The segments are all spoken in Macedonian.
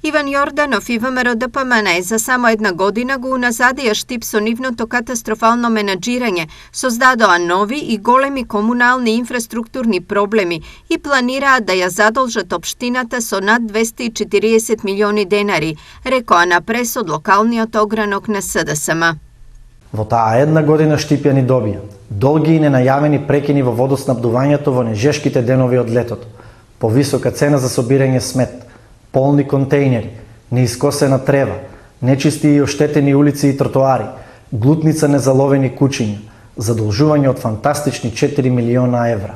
Иван Јорданов и ВМРО ДПМН за само една година го уназадија Штип со нивното катастрофално менаџирање, создадоа нови и големи комунални инфраструктурни проблеми и планираат да ја задолжат општината со над 240 милиони денари, рекоа на прес од локалниот огранок на СДСМ. Во таа една година Штип ја ни добија долги и ненајавени прекини во водоснабдувањето во нежешките денови од летото, повисока цена за собирање смет, полни контејнери, неискосена трева, нечисти и оштетени улици и тротоари, глутница незаловени кучиња, задолжување од фантастични 4 милиона евра.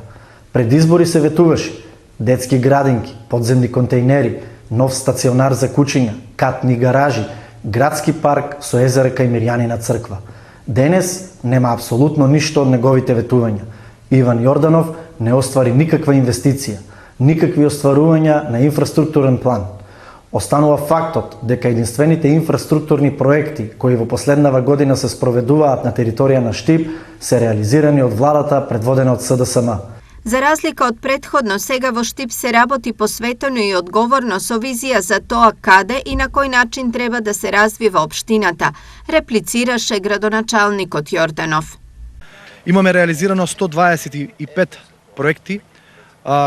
Пред избори се ветуваше детски градинки, подземни контејнери, нов стационар за кучиња, катни гаражи, градски парк со езера кај Мирјанина црква. Денес нема апсолутно ништо од неговите ветувања. Иван Јорданов не оствари никаква инвестиција, никакви остварувања на инфраструктурен план. Останува фактот дека единствените инфраструктурни проекти кои во последнава година се спроведуваат на територија на Штип се реализирани од владата предводена од СДСМ. За разлика од претходно, сега во Штип се работи посветено и одговорно со визија за тоа каде и на кој начин треба да се развива општината, реплицираше градоначалникот Јорданов. Имаме реализирано 125 проекти,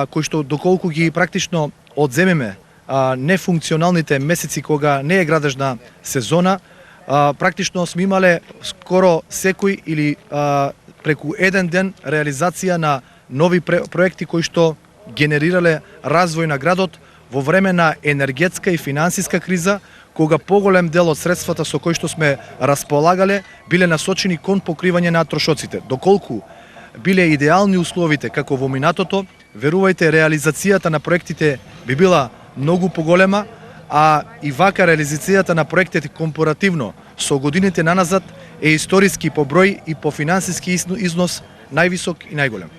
кои што доколку ги практично одземеме нефункционалните месеци кога не е градежна сезона, практично сме имале скоро секој или преку еден ден реализација на нови проекти кои што генерирале развој на градот во време на енергетска и финансиска криза, кога поголем дел од средствата со кои што сме располагале биле насочени кон покривање на трошоците. Доколку биле идеални условите како во минатото, верувајте, реализацијата на проектите би била многу поголема, а и вака реализацијата на проектите компаративно со годините наназад е историски по број и по финансиски износ највисок и најголем.